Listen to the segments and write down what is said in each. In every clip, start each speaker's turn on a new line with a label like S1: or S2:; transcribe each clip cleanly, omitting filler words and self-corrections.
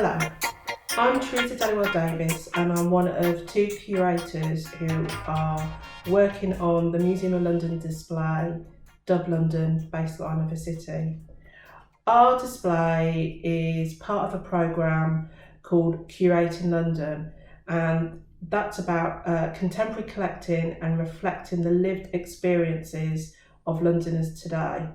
S1: Hello, I'm Teresa Dallywell Davis and I'm one of two curators who are working on the Museum of London display, Dub London, Baseline of a City. Our display is part of a programme called Curating London, and that's about contemporary collecting and reflecting the lived experiences of Londoners today.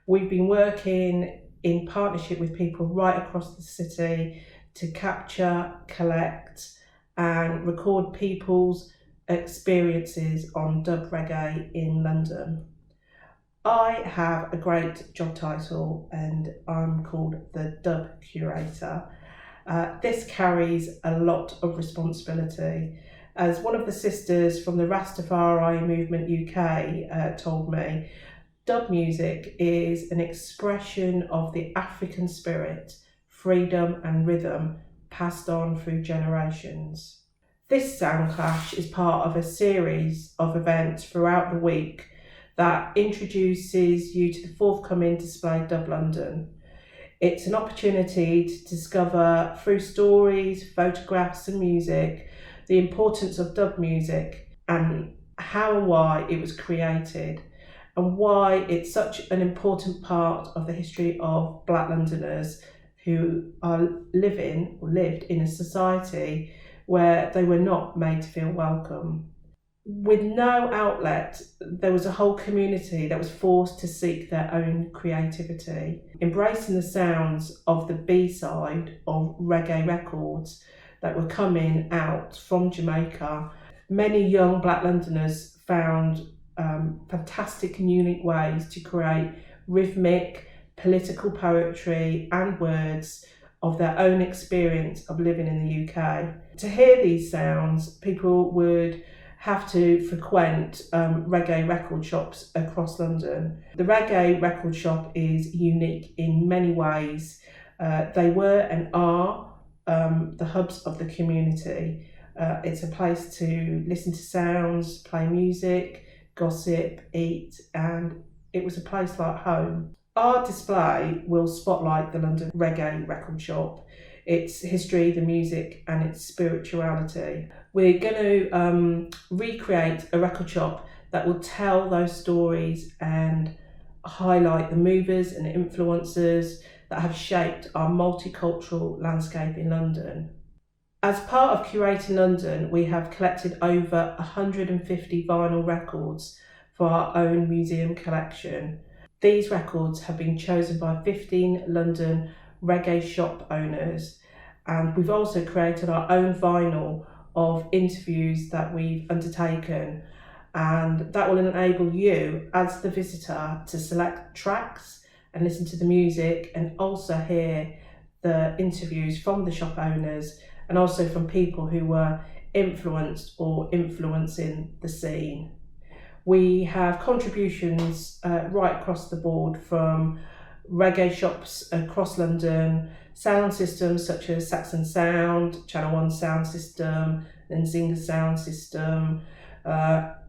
S1: We've been working in partnership with people right across the city to capture, collect and record people's experiences on dub reggae in London. I have a great job title and I'm called the Dub Curator. This carries a lot of responsibility. As one of the sisters from the Rastafari Movement UK told me, dub music is an expression of the African spirit, freedom and rhythm passed on through generations. This sound clash is part of a series of events throughout the week that introduces you to the forthcoming display Dub London. It's an opportunity to discover through stories, photographs and music the importance of dub music and how and why it was created, and why it's such an important part of the history of Black Londoners who are lived in a society where they were not made to feel welcome. With no outlet, there was a whole community that was forced to seek their own creativity, embracing the sounds of the B-side of reggae records that were coming out from Jamaica. Many young Black Londoners found fantastic and unique ways to create rhythmic, political poetry and words of their own experience of living in the UK. To hear these sounds, people would have to frequent reggae record shops across London. The reggae record shop is unique in many ways. They were and are the hubs of the community. It's a place to listen to sounds, play music, gossip, eat, and it was a place like home. Our display will spotlight the London Reggae Record Shop, its history, the music and its spirituality. We're going to recreate a record shop that will tell those stories and highlight the movers and influencers that have shaped our multicultural landscape in London. As part of Curating London, we have collected over 150 vinyl records for our own museum collection. These records have been chosen by 15 London reggae shop owners, and we've also created our own vinyl of interviews that we've undertaken, and that will enable you as the visitor to select tracks and listen to the music and also hear the interviews from the shop owners and also from people who were influenced or influencing the scene. We have contributions right across the board from reggae shops across London, sound systems such as Saxon Sound, Channel 1 Sound System, and Zinger Sound System,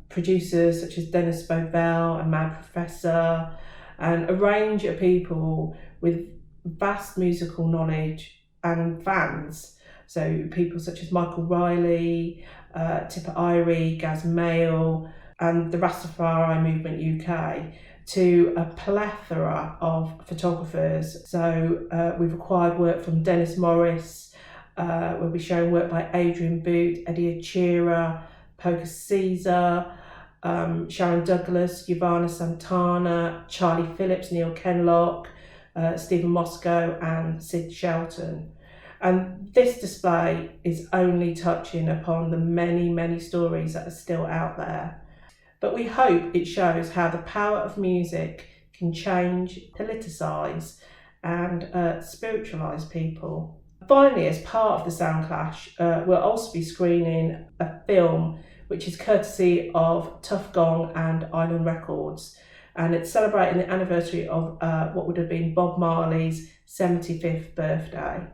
S1: producers such as Dennis Bovell and Mad Professor, and a range of people with vast musical knowledge and fans. So people such as Michael Riley, Tipper Irie, Gaz Mail, and the Rastafari Movement UK, to a plethora of photographers. So we've acquired work from Dennis Morris, we'll be showing work by Adrian Boot, Eddie Achira, Poker Caesar, Sharon Douglas, Giovanna Santana, Charlie Phillips, Neil Kenlock, Stephen Moscow and Sid Shelton. And this display is only touching upon the many, many stories that are still out there. But we hope it shows how the power of music can change, politicise and spiritualise people. Finally, as part of the Sound Clash, we'll also be screening a film which is courtesy of Tuff Gong and Island Records, and it's celebrating the anniversary of what would have been Bob Marley's 75th birthday.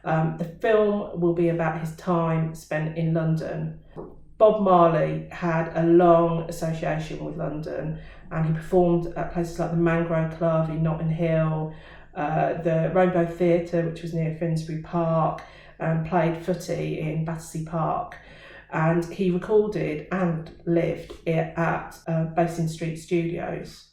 S1: The film will be about his time spent in London. Bob Marley had a long association with London and he performed at places like the Mangrove Club in Notting Hill, the Rainbow Theatre, which was near Finsbury Park, and played footy in Battersea Park. And he recorded and lived at Basin Street Studios.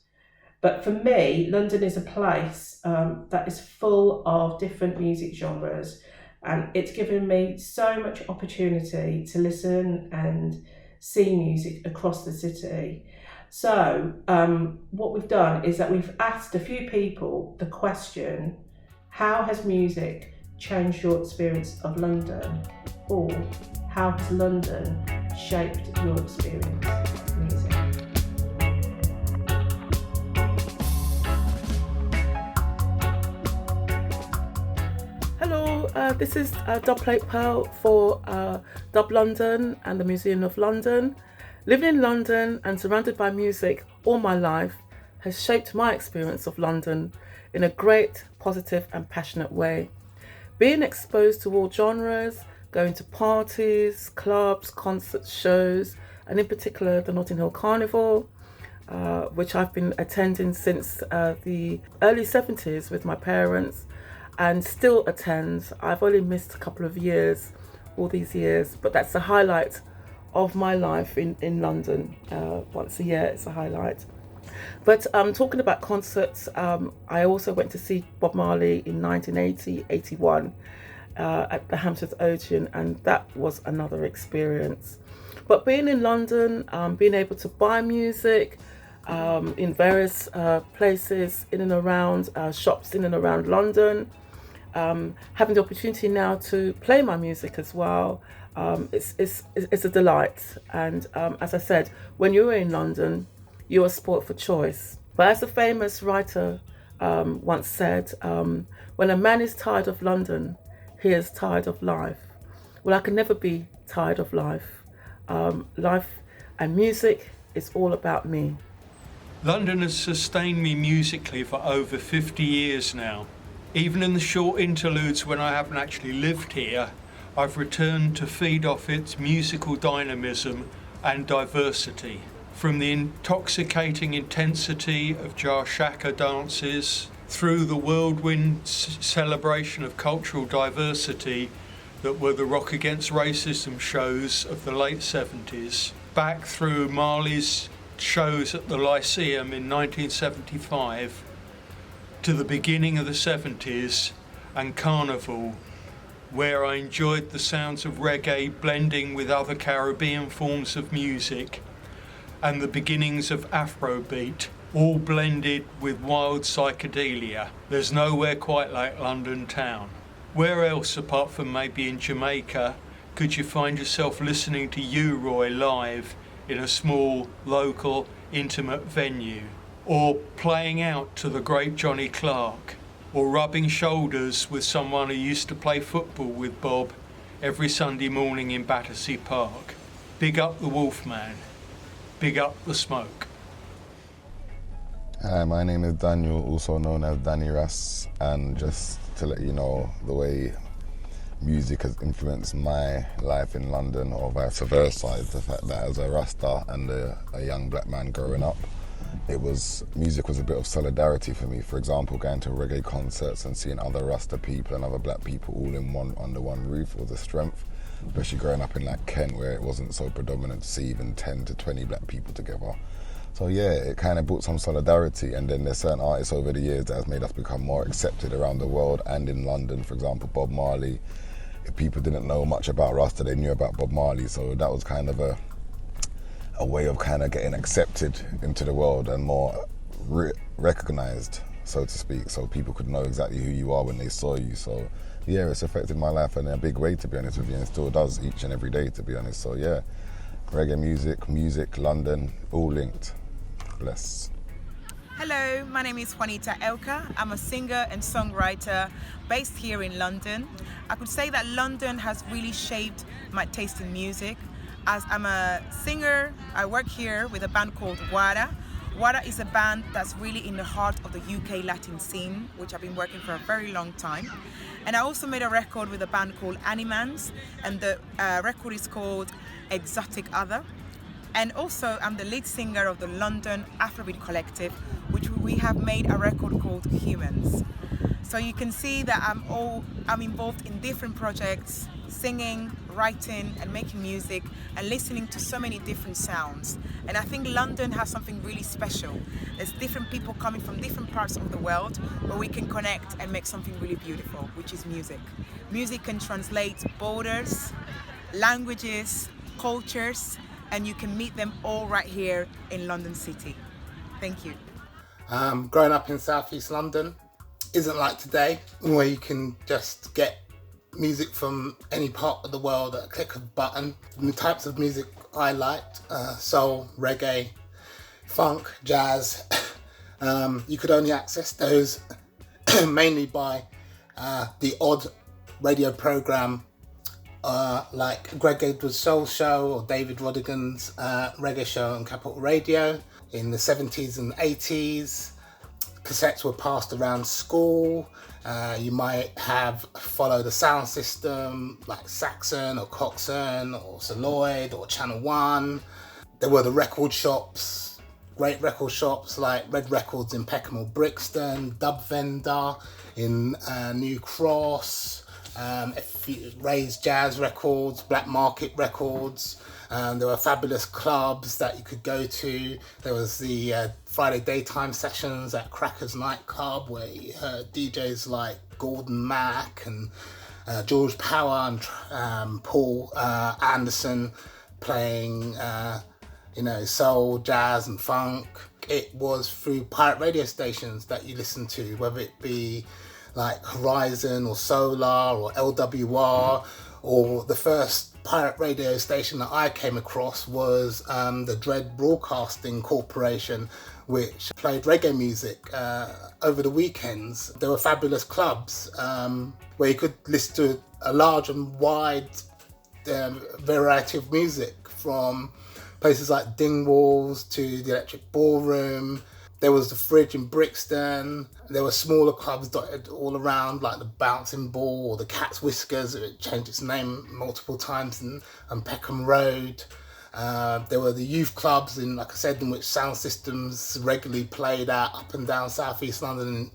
S1: But for me, London is a place that is full of different music genres, and it's given me so much opportunity to listen and see music across the city. So what we've done is that we've asked a few people the question, how has music changed your experience of London? Or how has London shaped your experience of music?
S2: Hello, this is Dubplate Pearl for Dub London and the Museum of London. Living in London and surrounded by music all my life has shaped my experience of London in a great, positive and passionate way. Being exposed to all genres, going to parties, clubs, concerts, shows, and in particular the Notting Hill Carnival, which I've been attending since the early 70s with my parents and still attend. I've only missed a couple of years, all these years, but that's the highlight of my life in London. Once a year, it's a highlight. But talking about concerts, I also went to see Bob Marley in 1980-81 at the Hampstead Odeon, and that was another experience. But being in London, being able to buy music in various places in and around, shops in and around London, having the opportunity now to play my music as well, it's a delight. And as I said, when you're in London, you're spoilt for choice. But as a famous writer once said, when a man is tired of London, he is tired of life. Well, I can never be tired of life. Life and music is all about me.
S3: London has sustained me musically for over 50 years now. Even in the short interludes when I haven't actually lived here, I've returned to feed off its musical dynamism and diversity. From the intoxicating intensity of Jar Shaka dances, through the whirlwind celebration of cultural diversity that were the Rock Against Racism shows of the late 70s, back through Marley's shows at the Lyceum in 1975, to the beginning of the 70s and Carnival, where I enjoyed the sounds of reggae blending with other Caribbean forms of music, and the beginnings of Afrobeat, all blended with wild psychedelia. There's nowhere quite like London town. Where else, apart from maybe in Jamaica, could you find yourself listening to U-Roy live in a small, local, intimate venue? Or playing out to the great Johnny Clark? Or rubbing shoulders with someone who used to play football with Bob every Sunday morning in Battersea Park? Big up the Wolfman. Big up the smoke.
S4: Hi, my name is Daniel, also known as Danny Ras, and just to let you know the way music has influenced my life in London, or vice versa, is the fact that as a Rasta and a young black man growing up, music was a bit of solidarity for me. For example, going to reggae concerts and seeing other Rasta people and other black people all under one roof was a strength, especially growing up in like Kent, where it wasn't so predominant to see even 10 to 20 black people together. So yeah, it kind of brought some solidarity, and then there's certain artists over the years that has made us become more accepted around the world and in London. For example, Bob Marley. If people didn't know much about Rasta, they knew about Bob Marley, so that was kind of a way of kind of getting accepted into the world and more recognised, so to speak, so people could know exactly who you are when they saw you. So yeah, it's affected my life in a big way, to be honest with you, and it still does each and every day, to be honest. So yeah, reggae music, London, all linked. Bless.
S5: Hello, my name is Juanita Elka. I'm a singer and songwriter based here in London. I could say that London has really shaped my taste in music. As I'm a singer, I work here with a band called Wada. Wada is a band that's really in the heart of the UK Latin scene, which I've been working for a very long time. And I also made a record with a band called Animans, and the record is called Exotic Other. And also I'm the lead singer of the London Afrobeat Collective, which we have made a record called Humans. So you can see that I'm involved in different projects, singing, writing and making music and listening to so many different sounds. And I think London has something really special. There's different people coming from different parts of the world where we can connect and make something really beautiful, which is music. Music can translate borders, languages, cultures, and you can meet them all right here in London City. Thank you.
S6: Growing up in Southeast London isn't like today, where you can just get music from any part of the world at a click of a button. The types of music I liked, soul, reggae, funk, jazz, you could only access those mainly by the odd radio program like Greg Edwards' Soul Show or David Rodigan's Reggae Show on Capital Radio. In the 70s and 80s, cassettes were passed around school. You might have followed a sound system like Saxon or Coxsone or Celoid or Channel One. There were the record shops, great record shops like Red Records in Peckham or Brixton, Dub Vendor in New Cross, Ray's Jazz Records, Black Market Records. There were fabulous clubs that you could go to. There was the Friday daytime sessions at Crackers Nightclub where you heard DJs like Gordon Mack and George Power and Paul Anderson playing soul, jazz and funk. It was through pirate radio stations that you listened to, whether it be like Horizon or Solar or LWR, or the first pirate radio station that I came across was the Dread Broadcasting Corporation, which played reggae music over the weekends. There were fabulous clubs where you could listen to a large and wide variety of music, from places like Dingwalls to the Electric Ballroom. There was the Fridge in Brixton. There were smaller clubs dotted all around, like the Bouncing Ball or the Cat's Whiskers. It changed its name multiple times on Peckham Road. There were the youth clubs, like I said, in which sound systems regularly played out up and down South East London,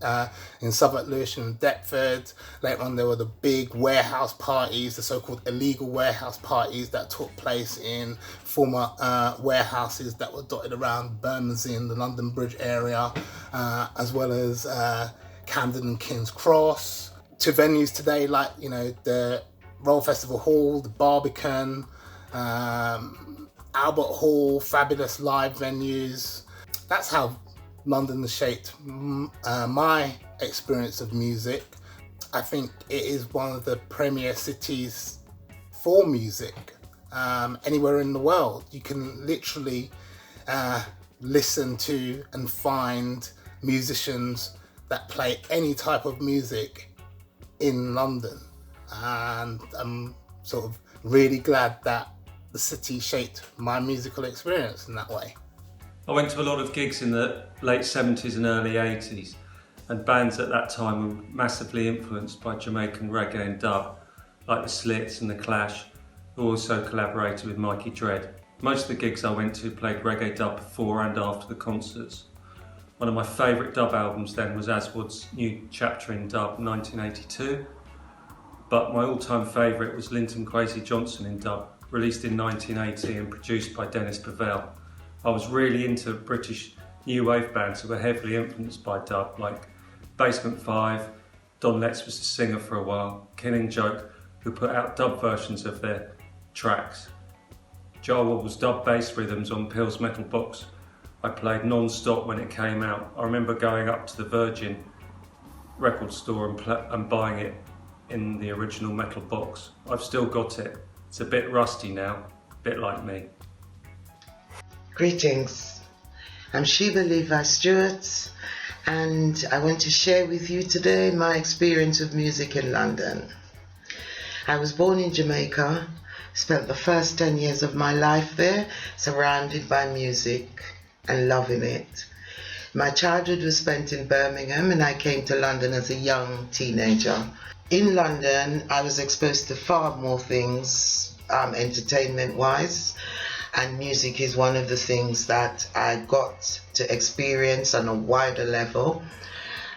S6: in Southwark, Lewisham and Deptford. Later on, there were the big warehouse parties, the so-called illegal warehouse parties that took place in former warehouses that were dotted around Bermondsey and the London Bridge area, as well as Camden and King's Cross. To venues today like, the Royal Festival Hall, the Barbican, Albert Hall, fabulous live venues. That's how London has shaped my experience of music. I think it is one of the premier cities for music. Anywhere in the world, you can literally listen to and find musicians that play any type of music in London. And I'm sort of really glad that the city shaped my musical experience in that way.
S7: I went to a lot of gigs in the late 70s and early 80s, and bands at that time were massively influenced by Jamaican reggae and dub, like the Slits and the Clash, who also collaborated with Mikey Dread. Most of the gigs I went to played reggae dub before and after the concerts. One of my favourite dub albums then was Aswad's new chapter in dub, 1982, but my all-time favourite was Linton Kwesi Johnson in dub, released in 1980 and produced by Dennis Bovell. I was really into British new wave bands who were heavily influenced by dub, like Basement 5, Don Letts was the singer for a while, Killing Joke, who put out dub versions of their tracks. Jarwal's dub bass rhythms on Pill's Metal Box I played non-stop when it came out. I remember going up to the Virgin record store and buying it in the original metal box. I've still got it. It's a bit rusty now, a bit like me.
S8: Greetings, I'm Sheba Levi Stewart, and I want to share with you today my experience of music in London. I was born in Jamaica, spent the first 10 years of my life there, surrounded by music and loving it. My childhood was spent in Birmingham, and I came to London as a young teenager. In London, I was exposed to far more things, entertainment-wise, and music is one of the things that I got to experience on a wider level.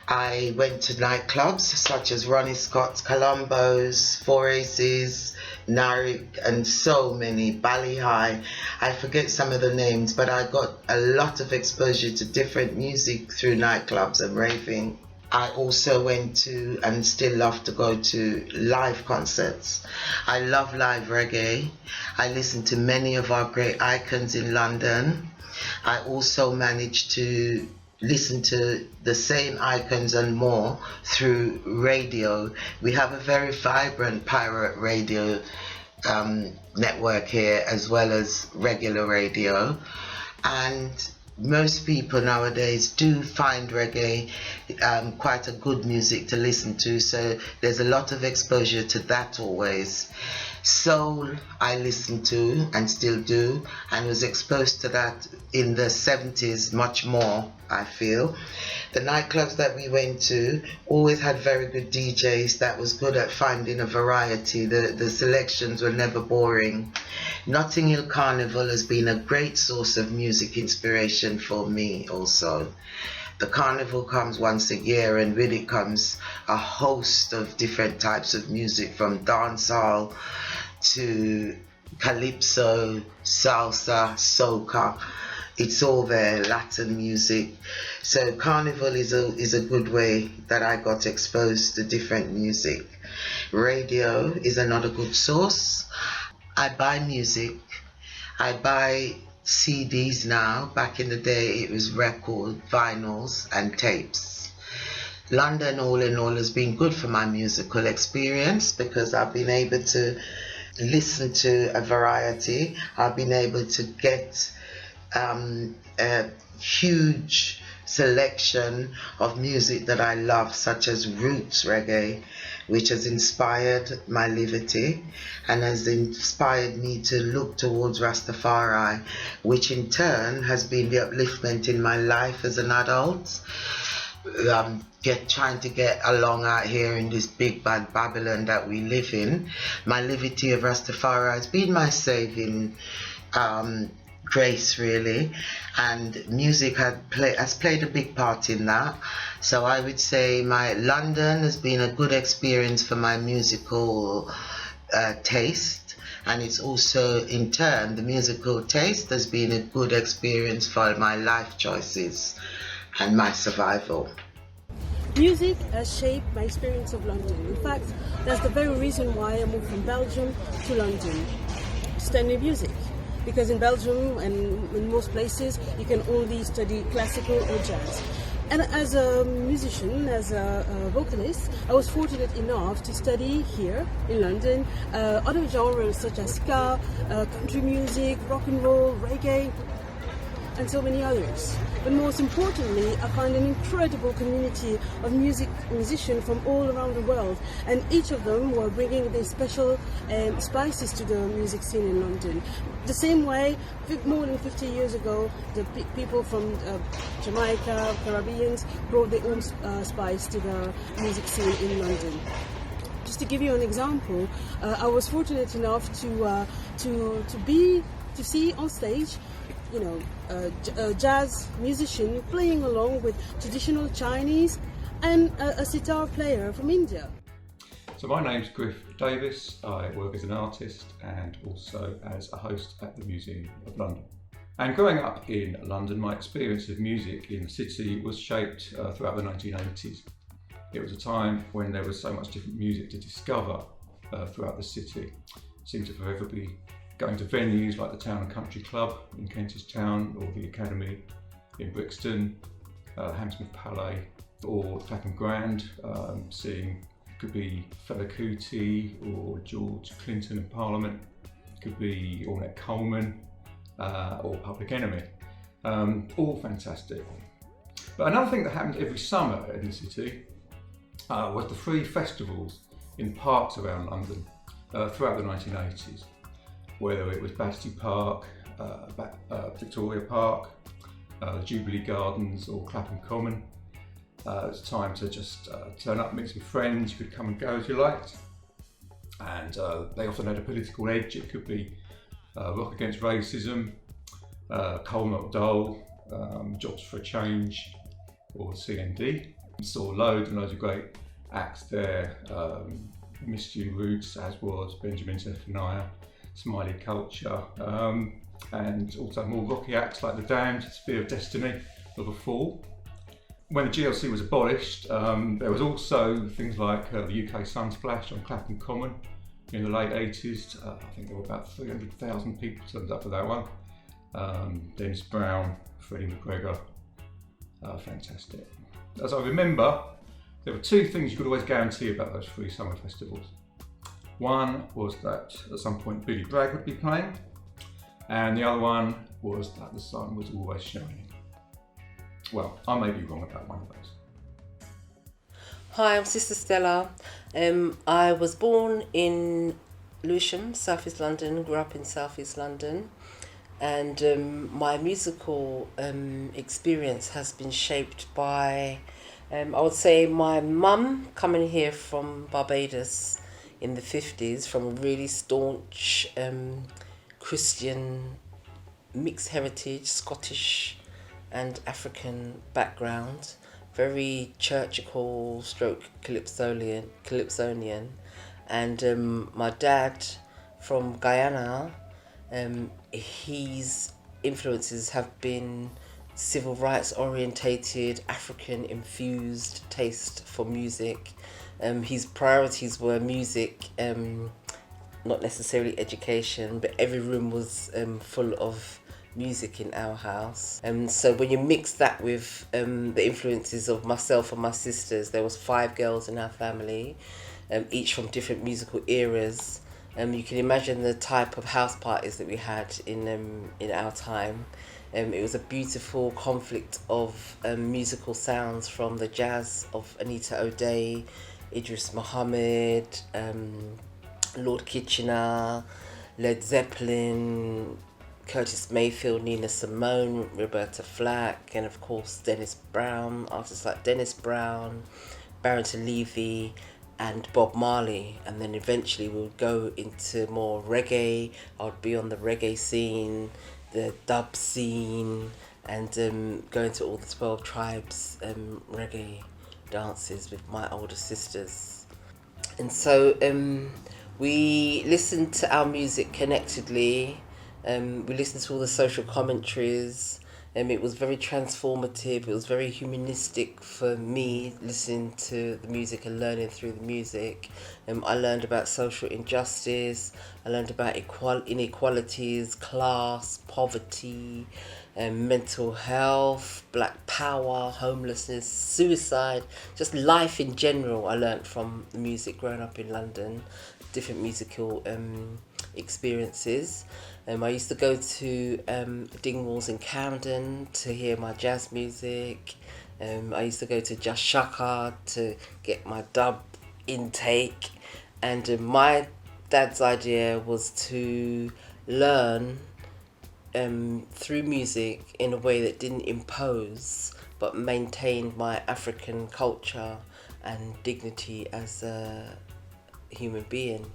S8: I went to nightclubs such as Ronnie Scott's, Colombo's, Four Aces, Narek, and so many, Bali High. I forget some of the names, but I got a lot of exposure to different music through nightclubs and raving. I also went to, and still love to go to, live concerts. I love live reggae. I listen to many of our great icons in London. I also managed to listen to the same icons and more through radio. We have a very vibrant pirate radio network here, as well as regular radio, and most people nowadays do find reggae quite a good music to listen to, so there's a lot of exposure to that always. Soul I listen to and still do, and was exposed to that in the 70s much more, I feel. The nightclubs that we went to always had very good DJs that was good at finding a variety. The selections were never boring. Notting Hill Carnival has been a great source of music inspiration for me also. The carnival comes once a year, and with it comes a host of different types of music, from dancehall to calypso, salsa, soca. It's all there, Latin music. So carnival is a good way that I got exposed to different music. Radio is another good source. I buy music. I buy CDs now. Back in the day it was record, vinyls and tapes. London all in all has been good for my musical experience, because I've been able to listen to a variety. I've been able to get a huge selection of music that I love, such as roots reggae, which has inspired my liberty and has inspired me to look towards Rastafari, which in turn has been the upliftment in my life as an adult. Trying to get along out here in this big bad Babylon that we live in. My liberty of Rastafari has been my saving grace, really, and music has played a big part in that. So I would say my London has been a good experience for my musical taste, and it's also in turn the musical taste has been a good experience for my life choices and my survival.
S9: Music has shaped my experience of London. In fact, that's the very reason why I moved from Belgium to London to study music. Because in Belgium and in most places, you can only study classical or jazz. And as a musician, as a vocalist, I was fortunate enough to study here in London other genres such as ska, country music, rock and roll, reggae, and so many others. But most importantly, I found an incredible community of musicians from all around the world, and each of them were bringing their special spices to the music scene in London. The same way, more than 50 years ago, the people from Jamaica, Caribbeans, brought their own spice to the music scene in London. Just to give you an example, I was fortunate enough to see on stage, a jazz musician playing along with traditional Chinese and a sitar player from India.
S10: So my name's Griff Davis. I work as an artist and also as a host at the Museum of London. And growing up in London, my experience of music in the city was shaped throughout the 1980s. It was a time when there was so much different music to discover throughout the city. It seemed to forever be going to venues like the Town and Country Club in Kentish Town, or the Academy in Brixton, Hammersmith Palais, or Clapham Grand, seeing, could be Fela Kuti or George Clinton in Parliament, could be Ornette Coleman or Public Enemy. All fantastic. But another thing that happened every summer in the city was the free festivals in parks around London throughout the 1980s. Whether it was Battersea Park, Victoria Park, Jubilee Gardens or Clapham Common. It was time to just turn up, meet some friends. You could come and go as you liked. And they often had a political edge. It could be Rock Against Racism, Coal Not Dole, Jobs for a Change, or CND. Saw loads and loads of great acts there. Miss June Roots, as was Benjamin Zephaniah, Smiley Culture, and also more rocky acts like The Damned, Sphere of Destiny, of a Fall. When the GLC was abolished, there was also things like the UK Sunsplash on Clapham Common in the late 80s. I think there were about 300,000 people turned up for that one. Dennis Brown, Freddie McGregor, fantastic. As I remember, there were two things you could always guarantee about those three summer festivals. One was that at some point Billy Bragg would be playing, and the other one was that the sun was always shining. Well, I may be wrong about one of those.
S11: Hi, I'm Sister Stella. I was born in Lewisham, South East London, grew up in South East London, and my musical experience has been shaped by, I would say, my mum coming here from Barbados in the 50s, from a really staunch Christian mixed heritage, Scottish and African background, very churchical stroke calypsonian, and my dad from Guyana, his influences have been civil rights orientated, African infused taste for music. His priorities were music, not necessarily education, but every room was full of music in our house. So when you mix that with the influences of myself and my sisters, there was 5 girls in our family, each from different musical eras. You can imagine the type of house parties that we had in our time. It was a beautiful conflict of musical sounds, from the jazz of Anita O'Day, Idris Muhammad, Lord Kitchener, Led Zeppelin, Curtis Mayfield, Nina Simone, Roberta Flack, and of course Dennis Brown, artists like Dennis Brown, Barrington Levy, and Bob Marley. And then eventually we would go into more reggae. I would be on the reggae scene, the dub scene, and go into all the 12 tribes reggae dances with my older sisters. And so we listened to our music connectedly. We listened to all the social commentaries. It was very transformative. It was very humanistic for me, listening to the music and learning through the music. I learned about social injustice. I learned about inequalities, class, poverty, mental health, black power, homelessness, suicide, just life in general. I learned from the music growing up in London, different musical experiences. I used to go to Dingwalls in Camden to hear my jazz music. I used to go to Just Shaka to get my dub intake. And my dad's idea was to learn through music in a way that didn't impose, but maintained my African culture and dignity as a human being.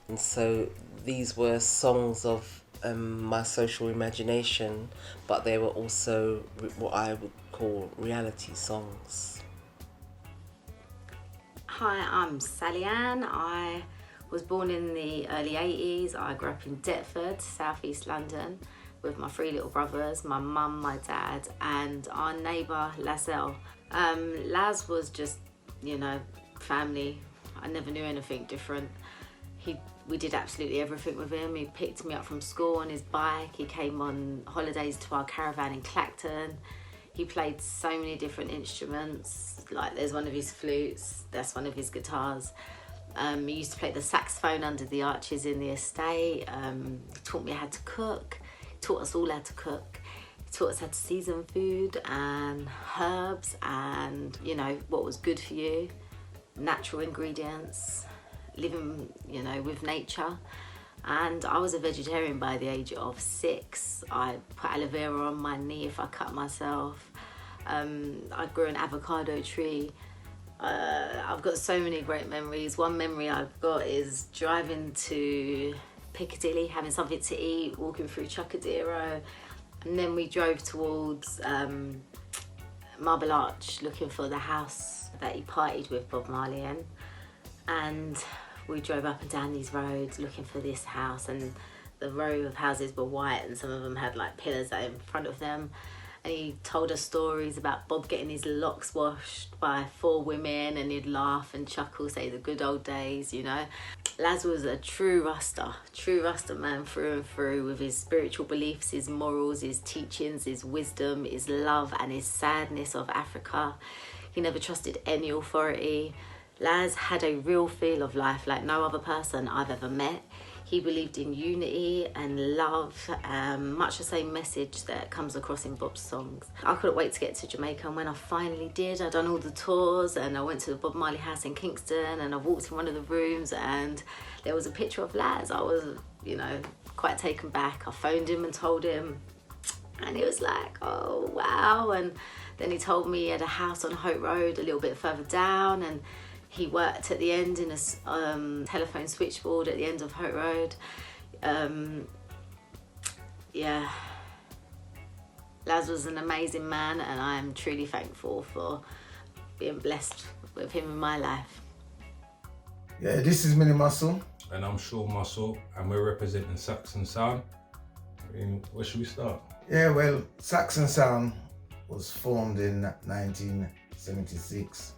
S11: And so these were songs of my social imagination, but they were also what I would call reality songs.
S12: Hi, I'm Sally Ann. I was born in the early 80s. I grew up in Deptford, South East London, with my 3 little brothers, my mum, my dad, and our neighbour, Lazelle. Laz was just, family. I never knew anything different. We did absolutely everything with him. He picked me up from school on his bike. He came on holidays to our caravan in Clacton. He played so many different instruments. Like, there's one of his flutes, that's one of his guitars. He used to play the saxophone under the arches in the estate. He taught me how to cook. He taught us all how to cook. He taught us how to season food and herbs and, what was good for you, natural ingredients, living, with nature. And I was a vegetarian by the age of 6. I put aloe vera on my knee if I cut myself. I grew an avocado tree. I've got so many great memories. One memory I've got is driving to Piccadilly, having something to eat, walking through Chocadero, and then we drove towards Marble Arch looking for the house that he partied with Bob Marley in, and we drove up and down these roads looking for this house, and the row of houses were white and some of them had like pillars in front of them. And he told us stories about Bob getting his locks washed by 4 women, and he'd laugh and chuckle, say the good old days, you know. Laz was a true Rasta man through and through, with his spiritual beliefs, his morals, his teachings, his wisdom, his love and his sadness of Africa. He never trusted any authority. Laz had a real feel of life like no other person I've ever met. He believed in unity and love, much the same message that comes across in Bob's songs. I couldn't wait to get to Jamaica, and when I finally did, I'd done all the tours and I went to the Bob Marley house in Kingston, and I walked in one of the rooms and there was a picture of Laz. I was, you know, quite taken back. I phoned him and told him, and he was like, oh wow. And then he told me he had a house on Hope Road a little bit further down, and he worked at the end in a telephone switchboard at the end of Hope Road. Yeah, Laz was an amazing man, and I am truly thankful for being blessed with him in my life.
S13: Yeah, this is Mini Muscle.
S14: And I'm Shaw Muscle, and we're representing Saxon Sound. I mean, where should we start?
S13: Yeah, well, Saxon Sound was formed in 1976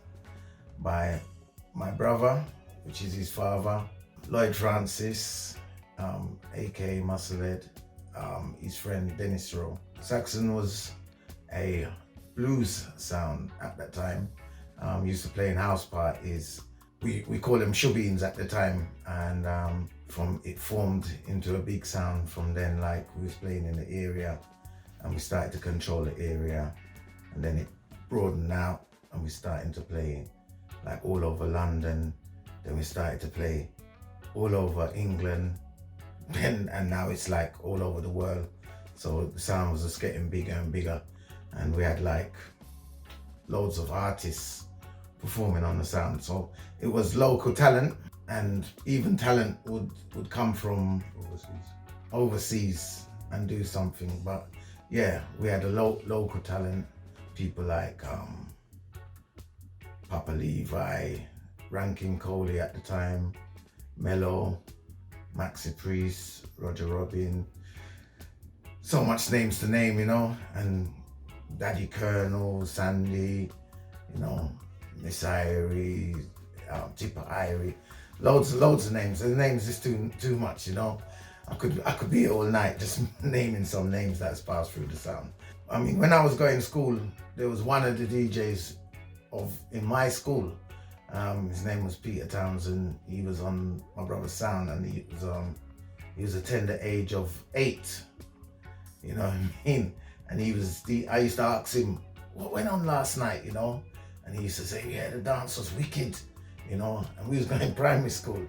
S13: by my brother, which is his father, Lloyd Francis, aka Musclehead, his friend Dennis Rowe. Saxon was a blues sound at that time. Used to play in house parties. We called them shubbeens at the time, and from it formed into a big sound from then. Like, we was playing in the area and we started to control the area, and then it broadened out and we started to play like all over London. Then we started to play all over England, and now it's like all over the world. So the sound was just getting bigger and bigger, and we had like loads of artists performing on the sound. So it was local talent, and even talent would come from overseas and do something. But yeah, we had a local talent, people like Papa Levi, Rankin Coley at the time, Mello, Maxi Priest, Roger Robin, so much names to name, you know, and Daddy Colonel, Sandy, you know, Miss Irie, Tipper Irie, loads of names. The names is too much, you know. I could be here all night just naming some names that's passed through the sound. I mean, when I was going to school, there was one of the DJs in my school. His name was Peter Townsend. He was on my brother's sound, and he was a tender age of 8. You know what I mean? And I used to ask him, what went on last night, you know? And he used to say, yeah, the dance was wicked, you know? And we was going in primary school,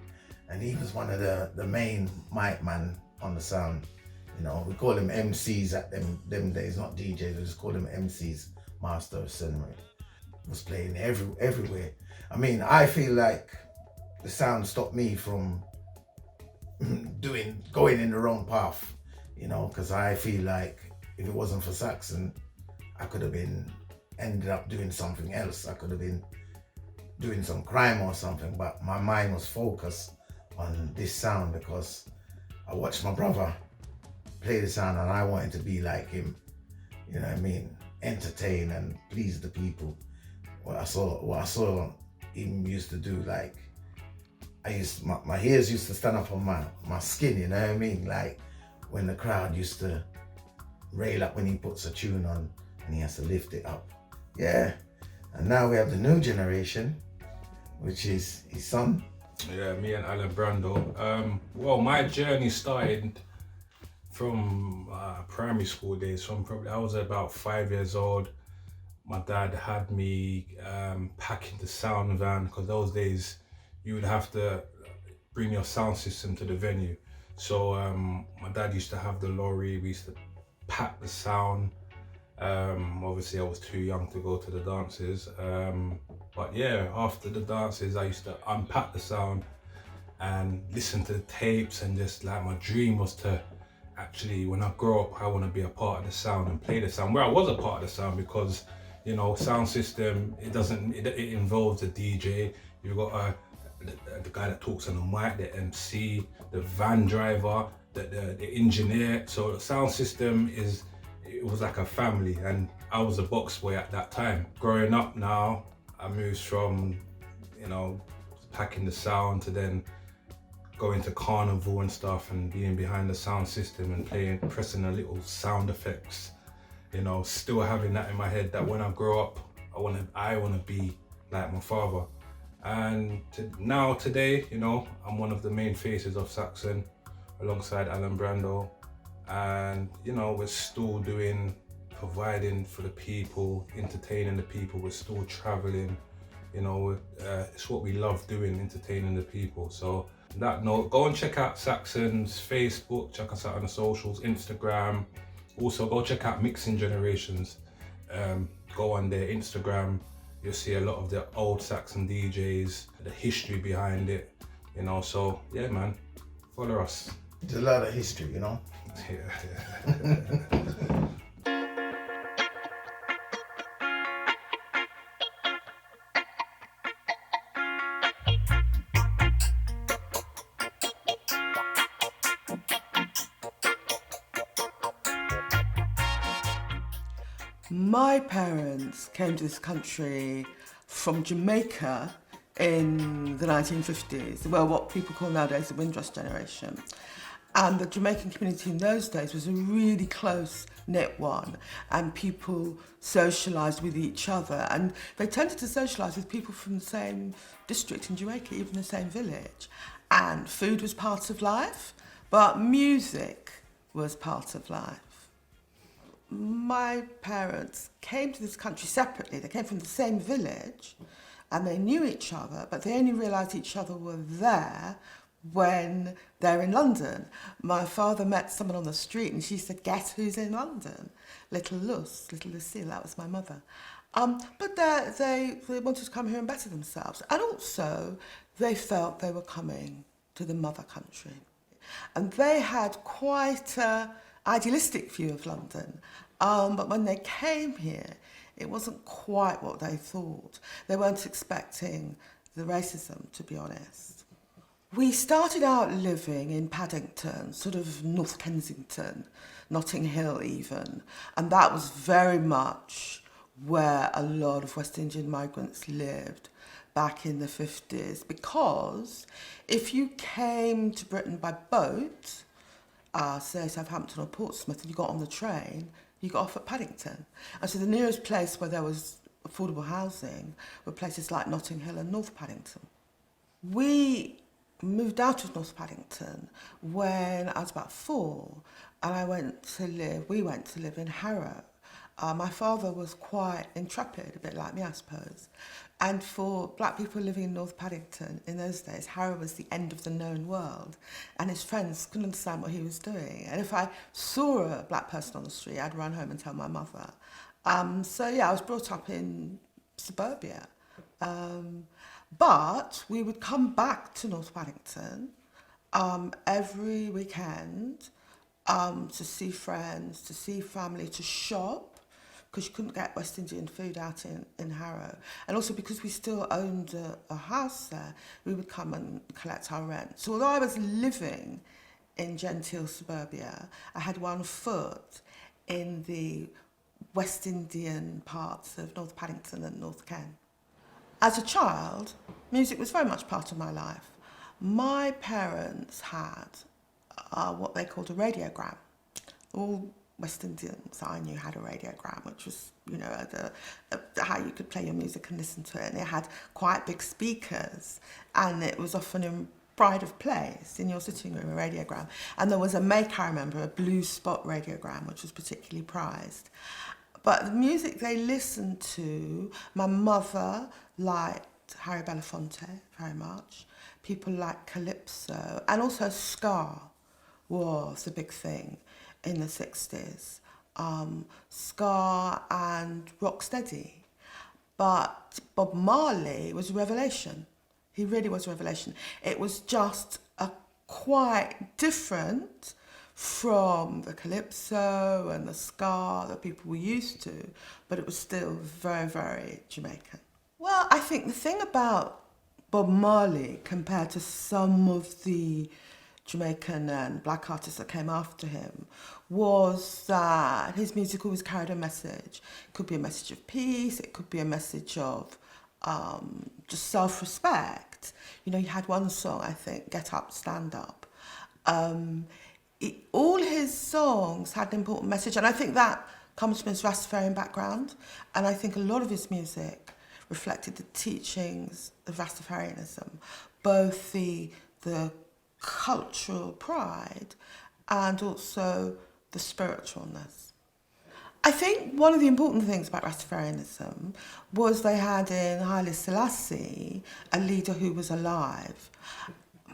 S13: and he was one of the main mic man on the sound. You know, we call them MCs at them days, not DJs, we just call them MCs, Master of Ceremony. Was playing everywhere. I mean, I feel like the sound stopped me from going in the wrong path, you know, because I feel like if it wasn't for Saxon, I could have ended up doing something else. I could have been doing some crime or something, but my mind was focused on this sound because I watched my brother play the sound and I wanted to be like him, you know what I mean? Entertain and please the people. What I saw him used to do, like, my hairs used to stand up on my skin, you know what I mean? Like when the crowd used to rail up when he puts a tune on and he has to lift it up. Yeah, and now we have the new generation, which is his son.
S14: Yeah, me and Alan Brando. Well, my journey started from primary school days. I was about 5 years old. My dad had me packing the sound van, because those days you would have to bring your sound system to the venue. So my dad used to have the lorry. We used to pack the sound. Obviously I was too young to go to the dances. But yeah, after the dances I used to unpack the sound and listen to the tapes, and just like my dream was to actually, when I grow up, I want to be a part of the sound and play the sound. Well, I was a part of the sound because You know, sound system, it involves a DJ. You've got the guy that talks on the mic, the MC, the van driver, the engineer. So the sound system it was like a family, and I was a box boy at that time. Growing up now, I moved from, you know, packing the sound to then going to carnival and stuff and being behind the sound system and pressing the little sound effects. You know, still having that in my head that when I grow up, I want to be like my father. And today, you know, I'm one of the main faces of Saxon alongside Alan Brando. And, you know, we're still providing for the people, entertaining the people. We're still traveling, you know, it's what we love doing, entertaining the people. So on that note, go and check out Saxon's Facebook, check us out on the socials, Instagram. Also go check out Mixing Generations. Go on their Instagram, you'll see a lot of the old Saxon DJs, the history behind it, you know, so yeah man, follow us.
S13: There's a lot of history, you know?
S14: Yeah.
S15: My parents came to this country from Jamaica in the 1950s, well, what people call nowadays the Windrush generation. And the Jamaican community in those days was a really close-knit one, and people socialised with each other, and they tended to socialise with people from the same district in Jamaica, even the same village. And food was part of life, but music was part of life. My parents came to this country separately. They came from the same village and they knew each other, but they only realised each other were there when they're in London. My father met someone on the street and she said, "Guess who's in London?" Little Lucille, that was my mother. But they wanted to come here and better themselves. And also, they felt they were coming to the mother country. And they had quite a idealistic view of London, but when they came here, it wasn't quite what they thought. They weren't expecting the racism, to be honest. We started out living in Paddington, sort of North Kensington, Notting Hill even, and that was very much where a lot of West Indian migrants lived back in the 50s, because if you came to Britain by boat, say Southampton or Portsmouth, and you got on the train, you got off at Paddington. And so the nearest place where there was affordable housing were places like Notting Hill and North Paddington. We moved out of North Paddington when I was about 4, and we went to live in Harrow. My father was quite intrepid, a bit like me, I suppose. And for black people living in North Paddington in those days, Harrow was the end of the known world, and his friends couldn't understand what he was doing. And if I saw a black person on the street, I'd run home and tell my mother. So yeah, I was brought up in suburbia. But we would come back to North Paddington every weekend to see friends, to see family, to shop, because you couldn't get West Indian food out in Harrow. And also because we still owned a house there, we would come and collect our rent. So although I was living in genteel suburbia, I had one foot in the West Indian parts of North Paddington and North Kent. As a child, music was very much part of my life. My parents had what they called a radiogram. All West Indians I knew had a radiogram, which was, you know, how you could play your music and listen to it. And it had quite big speakers, and it was often in pride of place in your sitting room, a radiogram. And there was a make, I remember, a blue spot radiogram, which was particularly prized. But the music they listened to, my mother liked Harry Belafonte very much. People like Calypso, and also ska was a big thing in the 60s. Ska and rocksteady. But Bob Marley was a revelation. He really was a revelation. It was just quite different from the calypso and the ska that people were used to, but it was still very, very Jamaican. Well, I think the thing about Bob Marley compared to some of the Jamaican and black artists that came after him was that his music always carried a message. It could be a message of peace, it could be a message of just self-respect. You know, he had one song, I think, Get Up, Stand Up. All his songs had an important message, and I think that comes from his Rastafarian background, and I think a lot of his music reflected the teachings of Rastafarianism, both the cultural pride and also the spiritualness. I think one of the important things about Rastafarianism was they had in Haile Selassie a leader who was alive.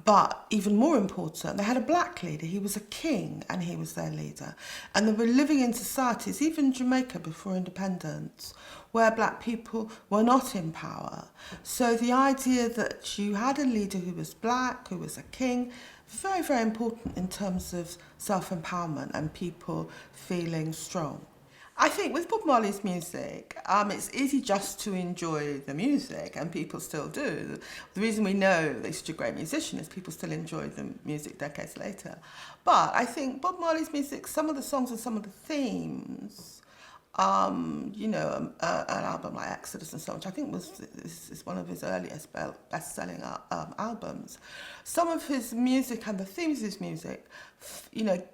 S15: But even more important, they had a black leader. He was a king and he was their leader. And they were living in societies, even Jamaica before independence, where black people were not in power. So the idea that you had a leader who was black, who was a king, very, very important in terms of self-empowerment and people feeling strong. I think with Bob Marley's music, it's easy just to enjoy the music, and people still do. The reason we know that he's such a great musician is people still enjoy the music decades later. But I think Bob Marley's music, some of the songs and some of the themes, an album like Exodus and so on, which I think is one of his earliest best-selling albums. Some of his music and the themes of his music,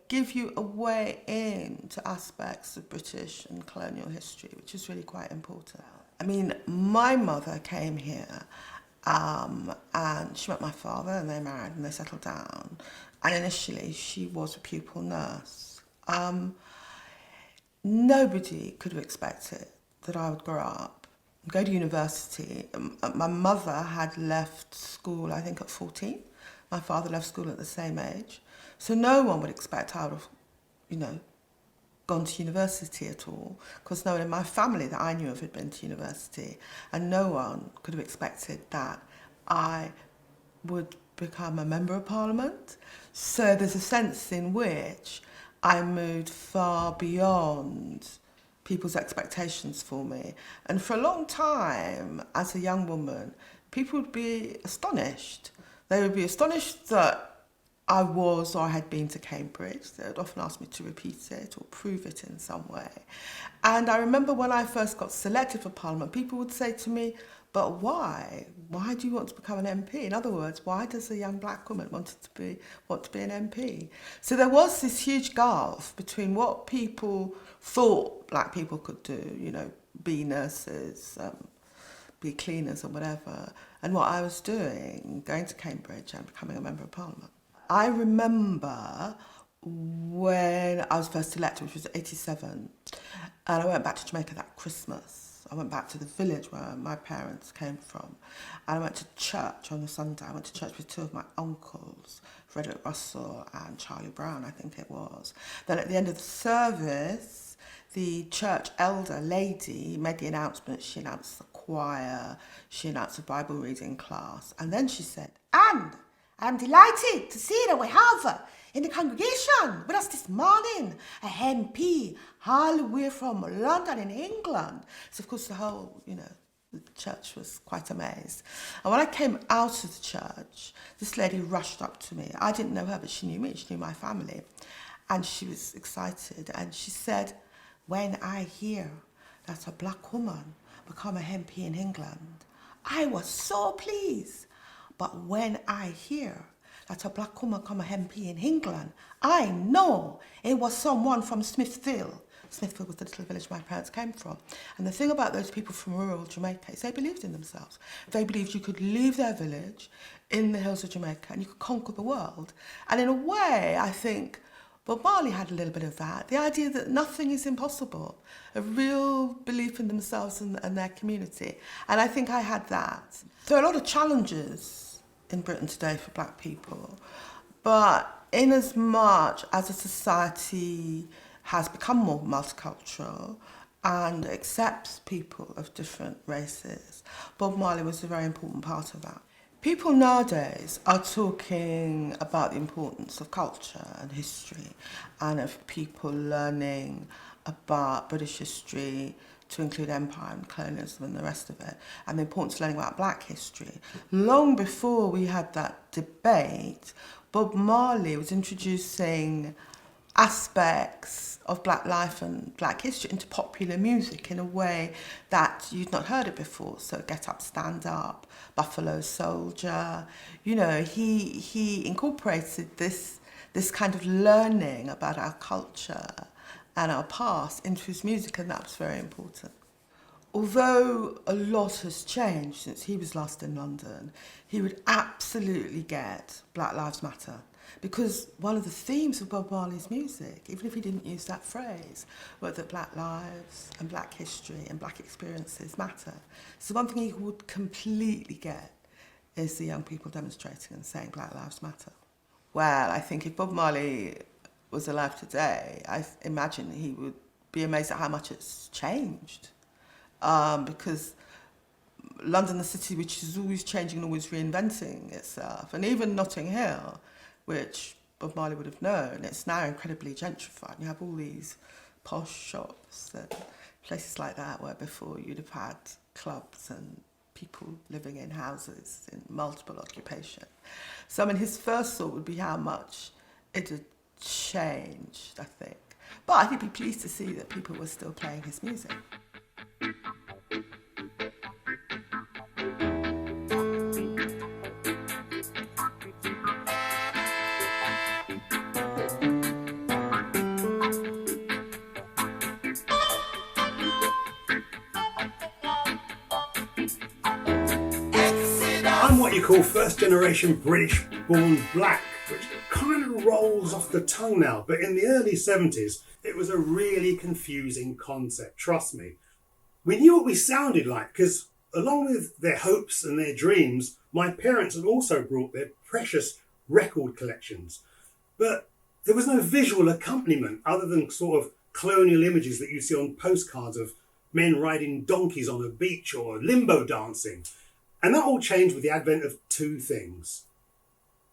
S15: give you a way into aspects of British and colonial history, which is really quite important. I mean, my mother came here and she met my father and they married and they settled down. And initially she was a pupil nurse. Nobody could have expected that I would grow up, go to university. My mother had left school, I think, at 14. My father left school at the same age. So no one would expect I would have, gone to university at all, because no one in my family that I knew of had been to university, and no one could have expected that I would become a Member of Parliament. So there's a sense in which I moved far beyond people's expectations for me. And for a long time, as a young woman, people would be astonished. They would be astonished that I was or I had been to Cambridge. They would often ask me to repeat it or prove it in some way. And I remember when I first got selected for Parliament, people would say to me, but why? Why do you want to become an MP? In other words, why does a young black woman want to be an MP? So there was this huge gulf between what people thought black people could do, be nurses, be cleaners or whatever, and what I was doing, going to Cambridge and becoming a Member of Parliament. I remember when I was first elected, which was 87, and I went back to Jamaica that Christmas. I went back to the village where my parents came from, and I went to church on the Sunday. I went to church with two of my uncles, Frederick Russell and Charlie Brown, I think it was. Then at the end of the service, the church elder lady made the announcement. She announced the choir, she announced a Bible reading class, and then she said, and I'm delighted to see that we have in the congregation with us this morning a MP all the way from London in England. So of course the whole, the church was quite amazed. And when I came out of the church, this lady rushed up to me. I didn't know her, but she knew me, she knew my family. And she was excited and she said, when I hear that a black woman become a MP in England, I was so pleased. But when I hear that a black woman become a MP in England, I know it was someone from Smithville. Smithville was the little village my parents came from. And the thing about those people from rural Jamaica is they believed in themselves. They believed you could leave their village in the hills of Jamaica and you could conquer the world. And in a way, I think Bob Marley had a little bit of that. The idea that nothing is impossible, a real belief in themselves and their community. And I think I had that. There are a lot of challenges in Britain today for black people, but in as much as a society has become more multicultural and accepts people of different races, Bob Marley was a very important part of that. People nowadays are talking about the importance of culture and history and of people learning about British history to include empire and colonialism and the rest of it, and the importance of learning about black history. Long before we had that debate, Bob Marley was introducing aspects of black life and black history into popular music in a way that you'd not heard it before. So Get Up, Stand Up, Buffalo Soldier, you know, he incorporated this kind of learning about our culture and our past into his music, and that was very important. Although a lot has changed since he was last in London, he would absolutely get Black Lives Matter, because one of the themes of Bob Marley's music, even if he didn't use that phrase, was that black lives and black history and black experiences matter. So one thing he would completely get is the young people demonstrating and saying Black Lives Matter. Well, I think if Bob Marley was alive today, I imagine he would be amazed at how much it's changed. Because London, the city which is always changing and always reinventing itself, and even Notting Hill, which Bob Marley would have known, it's now incredibly gentrified. You have all these posh shops and places like that where before you'd have had clubs and people living in houses in multiple occupation. So I mean, his first thought would be how much it had changed, I think. But he'd be pleased to see that people were still playing his music.
S16: I'm what you call first generation British born black, which kind of rolls off the tongue now, but in the early 70s it was a really confusing concept, trust me. We knew what we sounded like because along with their hopes and their dreams, my parents had also brought their precious record collections. But there was no visual accompaniment other than sort of colonial images that you see on postcards of men riding donkeys on a beach or limbo dancing. And that all changed with the advent of two things: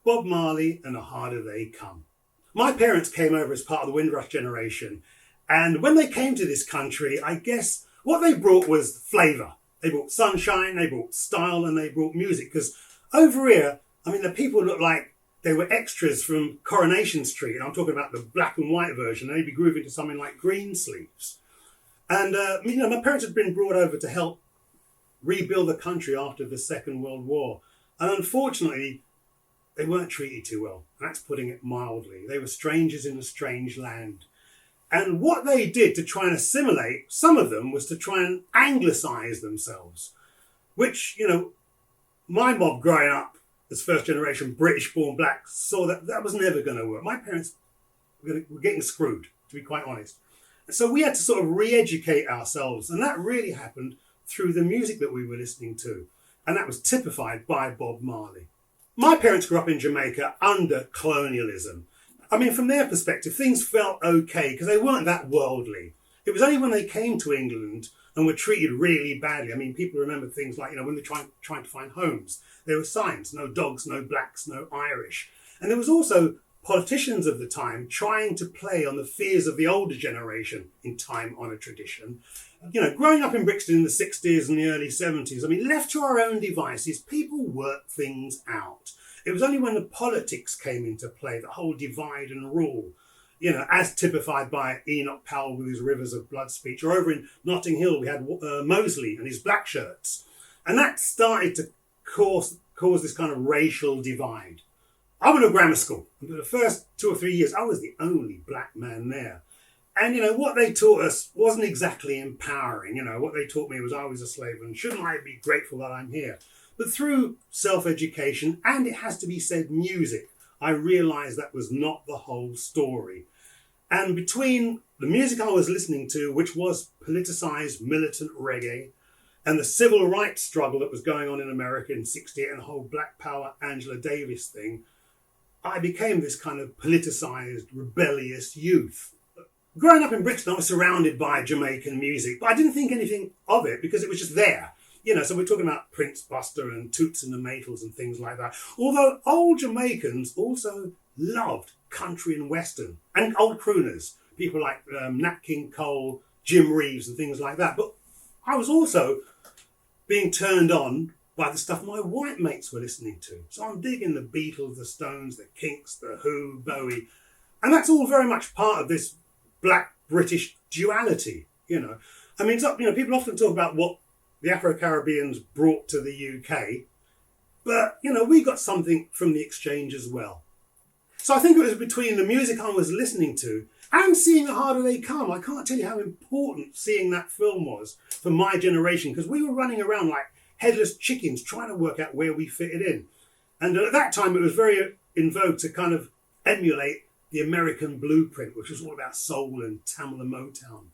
S16: Bob Marley and A Harder They Come. My parents came over as part of the Windrush generation, and when they came to this country, I guess what they brought was flavour. They brought sunshine, they brought style, and they brought music. Because over here, I mean, the people looked like they were extras from Coronation Street, and I'm talking about the black and white version. They'd be grooving to something like Greensleeves. And, you know, my parents had been brought over to help rebuild the country after the Second World War. And unfortunately, they weren't treated too well. That's putting it mildly. They were strangers in a strange land. And what they did to try and assimilate, some of them, was to try and anglicise themselves, which, you know, my mob growing up as first generation British born blacks saw that was never going to work. My parents were getting screwed, to be quite honest. And so we had to sort of re-educate ourselves. And that really happened through the music that we were listening to. And that was typified by Bob Marley. My parents grew up in Jamaica under colonialism. I mean, from their perspective, things felt okay because they weren't that worldly. It was only when they came to England and were treated really badly. I mean, people remember things like, you know, when they're trying to find homes, there were signs: no dogs, no blacks, no Irish. And there was also politicians of the time trying to play on the fears of the older generation in time-honoured tradition. You know, growing up in Brixton in the 60s and the early 70s, I mean, left to our own devices, people worked things out. It was only when the politics came into play, the whole divide and rule, you know, as typified by Enoch Powell with his Rivers of Blood speech, or over in Notting Hill, we had Mosley and his black shirts. And that started to cause this kind of racial divide. I went to grammar school, and for the first 2 or 3 years, I was the only black man there. And, you know, what they taught us wasn't exactly empowering. You know, what they taught me was I was a slave and shouldn't I be grateful that I'm here? But through self-education, and it has to be said, music, I realised that was not the whole story. And between the music I was listening to, which was politicised militant reggae, and the civil rights struggle that was going on in America in '68 and the whole Black Power, Angela Davis thing, I became this kind of politicised, rebellious youth. Growing up in Brixton, I was surrounded by Jamaican music, but I didn't think anything of it because it was just there. You know, so we're talking about Prince Buster and Toots and the Maytals and things like that. Although old Jamaicans also loved country and western and old crooners, people like Nat King Cole, Jim Reeves and things like that. But I was also being turned on by the stuff my white mates were listening to. So I'm digging the Beatles, the Stones, the Kinks, the Who, Bowie. And that's all very much part of this black British duality, you know. I mean, you know, people often talk about what the Afro-Caribbeans brought to the UK, but, you know, we got something from the exchange as well. So I think it was between the music I was listening to and seeing The Harder They Come. I can't tell you how important seeing that film was for my generation, because we were running around like headless chickens trying to work out where we fitted in. And at that time, it was very in vogue to kind of emulate the American blueprint, which was all about soul and Tamil and Motown.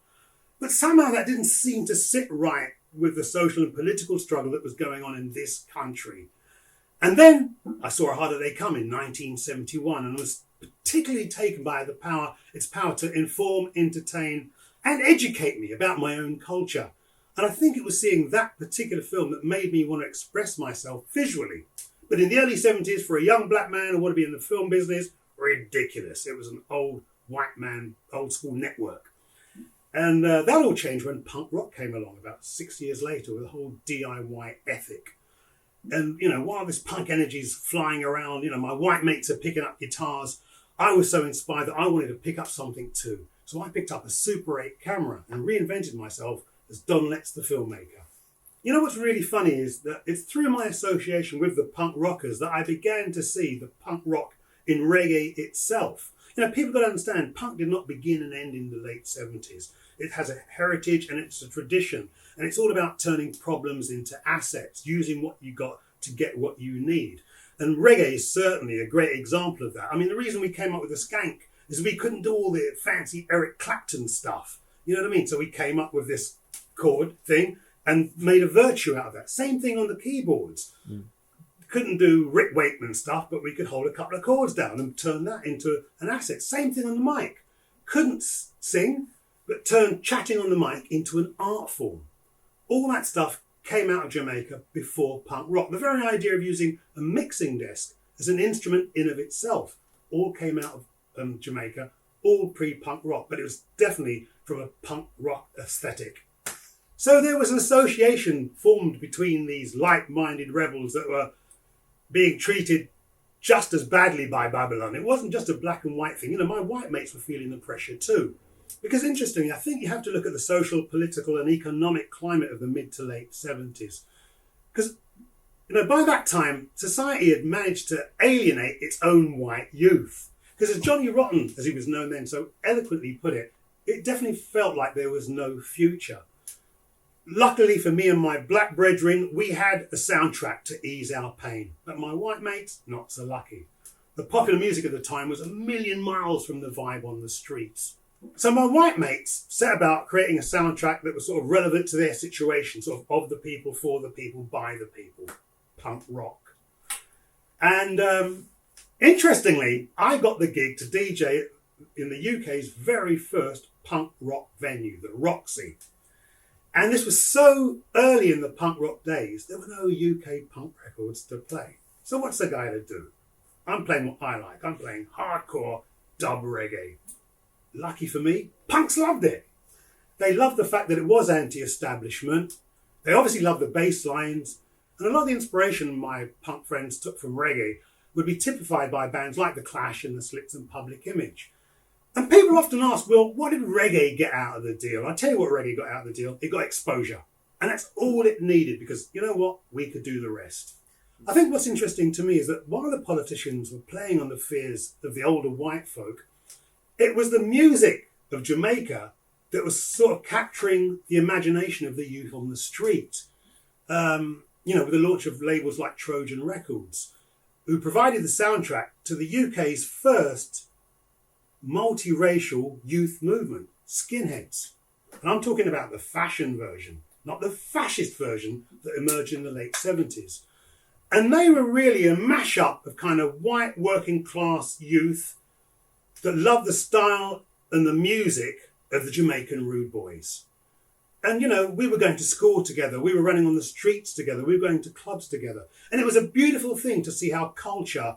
S16: But somehow that didn't seem to sit right with the social and political struggle that was going on in this country. And then I saw A Harder They Come in 1971 and was particularly taken by its power to inform, entertain, and educate me about my own culture. And I think it was seeing that particular film that made me want to express myself visually. But in the early 70s, for a young black man who wanted to be in the film business, ridiculous. It was an old white man, old school network. And that all changed when punk rock came along about 6 years later with the whole DIY ethic. And, you know, while this punk energy's flying around, you know, my white mates are picking up guitars, I was so inspired that I wanted to pick up something too. So I picked up a Super 8 camera and reinvented myself as Don Letts the filmmaker. You know what's really funny is that it's through my association with the punk rockers that I began to see the punk rock in reggae itself. You know, people got to understand, punk did not begin and end in the late 70s. It has a heritage and it's a tradition. And it's all about turning problems into assets, using what you got to get what you need. And reggae is certainly a great example of that. I mean, the reason we came up with the skank is we couldn't do all the fancy Eric Clapton stuff. You know what I mean? So we came up with this chord thing and made a virtue out of that. Same thing on the keyboards. Couldn't do Rick Wakeman stuff, but we could hold a couple of chords down and turn that into an asset. Same thing on the mic. Couldn't sing, but turned chatting on the mic into an art form. All that stuff came out of Jamaica before punk rock. The very idea of using a mixing desk as an instrument in of itself all came out of Jamaica, all pre-punk rock, but it was definitely from a punk rock aesthetic. So there was an association formed between these like-minded rebels that were being treated just as badly by Babylon. It wasn't just a black and white thing. You know, my white mates were feeling the pressure too. Because interestingly, I think you have to look at the social, political and economic climate of the mid to late 70s. Because, you know, by that time, society had managed to alienate its own white youth. Because as Johnny Rotten, as he was known then, so eloquently put it, it definitely felt like there was no future. Luckily for me and my black brethren, we had a soundtrack to ease our pain. But my white mates, not so lucky. The popular music at the time was a million miles from the vibe on the streets. So my white mates set about creating a soundtrack that was sort of relevant to their situation, sort of the people, for the people, by the people, punk rock. And interestingly, I got the gig to DJ in the UK's very first punk rock venue, the Roxy. And this was so early in the punk rock days, there were no UK punk records to play. So what's the guy to do? I'm playing what I like. I'm playing hardcore dub reggae. Lucky for me, punks loved it. They loved the fact that it was anti-establishment. They obviously loved the bass lines. And a lot of the inspiration my punk friends took from reggae would be typified by bands like The Clash and The Slits and Public Image. And people often ask, well, what did reggae get out of the deal? I'll tell you what reggae got out of the deal. It got exposure. And that's all it needed because, you know what, we could do the rest. I think what's interesting to me is that while the politicians were playing on the fears of the older white folk, it was the music of Jamaica that was sort of capturing the imagination of the youth on the street. You know, with the launch of labels like Trojan Records, who provided the soundtrack to the UK's first multiracial youth movement, Skinheads. And I'm talking about the fashion version, not the fascist version that emerged in the late 70s. And they were really a mashup of kind of white working class youth that loved the style and the music of the Jamaican Rude Boys. And, you know, we were going to school together. We were running on the streets together. We were going to clubs together. And it was a beautiful thing to see how culture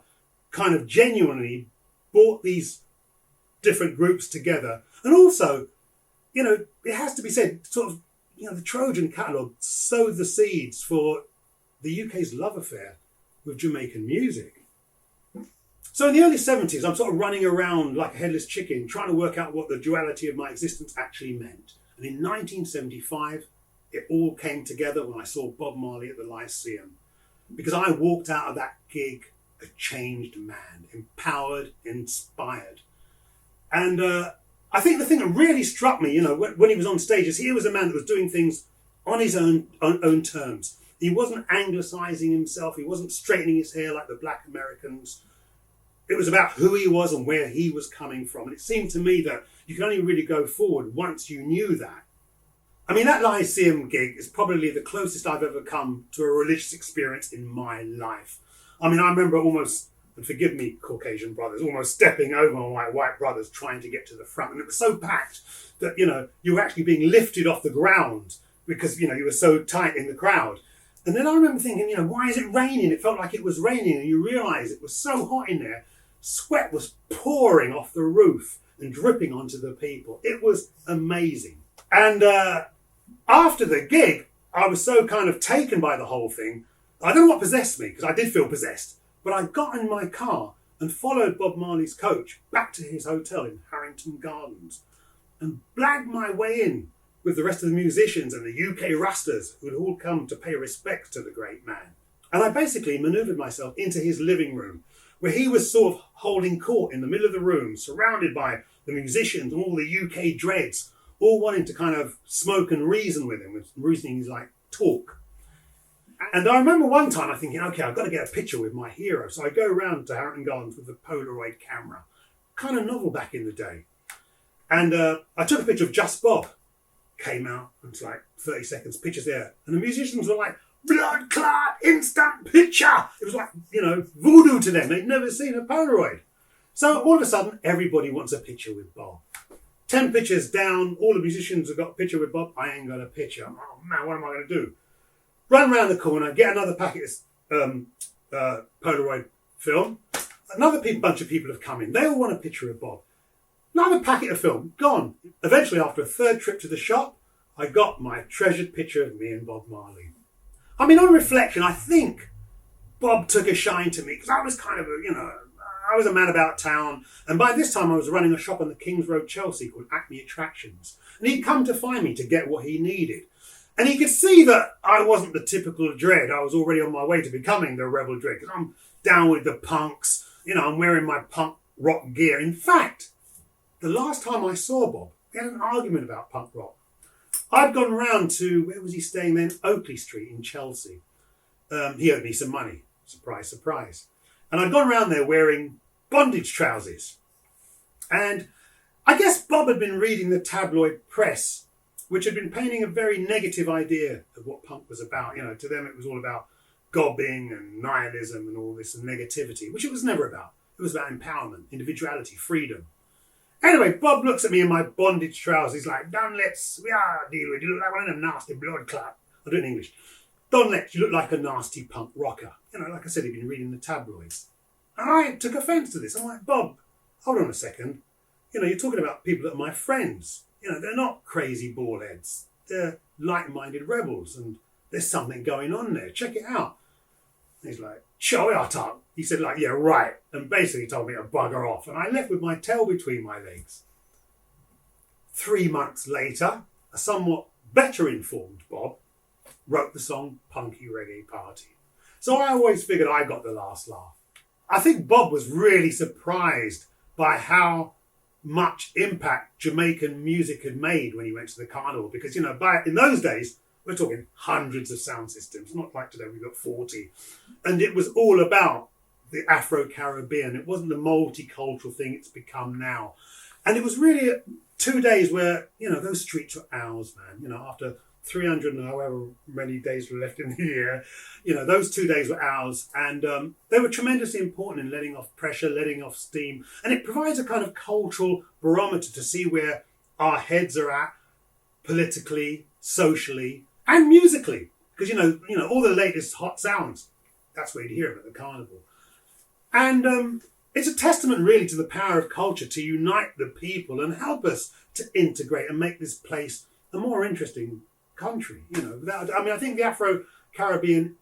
S16: kind of genuinely brought these different groups together. And also, you know, it has to be said, sort of, you know, the Trojan catalogue sowed the seeds for the UK's love affair with Jamaican music. So in the early 70s, I'm sort of running around like a headless chicken, trying to work out what the duality of my existence actually meant. And in 1975, it all came together when I saw Bob Marley at the Lyceum. Because I walked out of that gig a changed man, empowered, inspired. And I think the thing that really struck me, you know, when he was on stage, is he was a man that was doing things on his own terms. He wasn't anglicising himself. He wasn't straightening his hair like the black Americans. It was about who he was and where he was coming from. And it seemed to me that you could only really go forward once you knew that. I mean, that Lyceum gig is probably the closest I've ever come to a religious experience in my life. I mean, I remember almost, and forgive me, Caucasian brothers, almost stepping over my white brothers trying to get to the front. And it was so packed that, you know, you were actually being lifted off the ground because, you know, you were so tight in the crowd. And then I remember thinking, you know, why is it raining? It felt like it was raining, and you realise it was so hot in there. Sweat was pouring off the roof and dripping onto the people. It was amazing. And after the gig, I was so kind of taken by the whole thing. I don't know what possessed me, because I did feel possessed. But I got in my car and followed Bob Marley's coach back to his hotel in Harrington Gardens and blagged my way in with the rest of the musicians and the UK Rastas who had all come to pay respect to the great man. And I basically manoeuvred myself into his living room, where he was sort of holding court in the middle of the room, surrounded by the musicians and all the UK dreads, all wanting to kind of smoke and reason with him. Reasoning is like talk. And I remember one time I'm thinking, okay, I've got to get a picture with my hero. So I go around to Harrington Gardens with a Polaroid camera, kind of novel back in the day. And I took a picture of Just Bob. Came out, and it's like 30 seconds, pictures there. And the musicians were like, blood clot, instant picture. It was like, you know, voodoo to them. They'd never seen a Polaroid. So all of a sudden, everybody wants a picture with Bob. 10 pictures down, all the musicians have got a picture with Bob. I ain't got a picture. Oh man, what am I going to do? Run around the corner, get another packet of Polaroid film. Another bunch of people have come in. They all want a picture of Bob. Another packet of film, gone. Eventually, after a third trip to the shop, I got my treasured picture of me and Bob Marley. I mean, on reflection, I think Bob took a shine to me because I was kind of, I was a man about town. And by this time, I was running a shop on the Kings Road, Chelsea called Acme Attractions. And he'd come to find me to get what he needed. And he could see that I wasn't the typical dread. I was already on my way to becoming the rebel dread because I'm down with the punks. I'm wearing my punk rock gear. In fact, the last time I saw Bob, we had an argument about punk rock. I'd gone round to, where was he staying then? Oakley Street in Chelsea. He owed me some money. Surprise, surprise. And I'd gone round there wearing bondage trousers. And I guess Bob had been reading the tabloid press, which had been painting a very negative idea of what punk was about. To them it was all about gobbing and nihilism and all this and negativity, which it was never about. It was about empowerment, individuality, freedom. Anyway, Bob looks at me in my bondage trousers. He's like, Don Letts, we are dealing with you. Look like one of them nasty blood clot. I'll do it in English. Don Letts, you look like a nasty punk rocker. Like I said, he'd been reading the tabloids. And I took offence to this. I'm like, Bob, hold on a second. You're talking about people that are my friends. They're not crazy ball heads. They're like-minded rebels, and there's something going on there. Check it out. And he's like, show it up. He said, yeah, right. And basically told me to bugger off. And I left with my tail between my legs. 3 months later, a somewhat better informed Bob wrote the song Punky Reggae Party. So I always figured I got the last laugh. I think Bob was really surprised by how much impact Jamaican music had made when he went to the carnival. Because, in those days, we're talking hundreds of sound systems. Not like today, we've got 40. And it was all about the Afro-Caribbean. It wasn't the multicultural thing it's become now. And it was really 2 days where, those streets were ours, man. After 300 and however many days were left in the year, those 2 days were ours. And they were tremendously important in letting off pressure, letting off steam. And it provides a kind of cultural barometer to see where our heads are at politically, socially, and musically. Because, you know, all the latest hot sounds, that's where you'd hear them at the carnival. And it's a testament really to the power of culture to unite the people and help us to integrate and make this place a more interesting country. You know, I think the Afro-Caribbean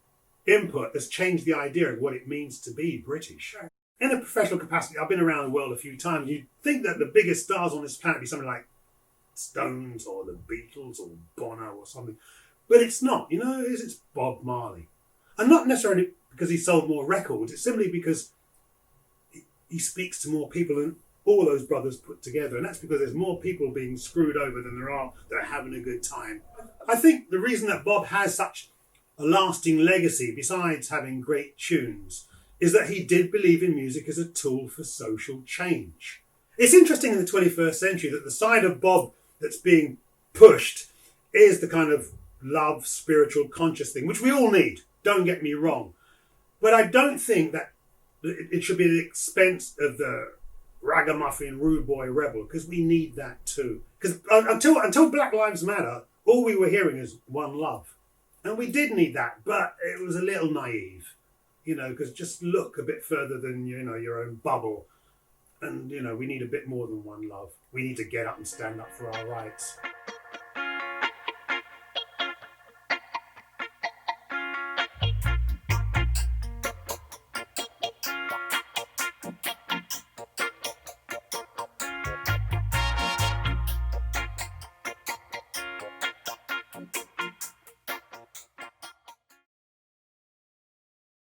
S16: input has changed the idea of what it means to be British. In a professional capacity, I've been around the world a few times. You'd think that the biggest stars on this planet would be something like Stones or the Beatles or Bono or something. But it's not, you know, it's Bob Marley. And not necessarily because he sold more records, it's simply because he speaks to more people than all those brothers put together. And that's because there's more people being screwed over than there are that are having a good time. I think the reason that Bob has such a lasting legacy, besides having great tunes, is that he did believe in music as a tool for social change. It's interesting in the 21st century that the side of Bob that's being pushed is the kind of love, spiritual, conscious thing, which we all need, don't get me wrong. But I don't think that it should be at the expense of the ragamuffin, rude boy, rebel, because we need that too. Because until Black Lives Matter, all we were hearing is one love. And we did need that, but it was a little naive, you know, because just look a bit further than, you know, your own bubble. And, you know, we need a bit more than one love. We need to get up and stand up for our rights.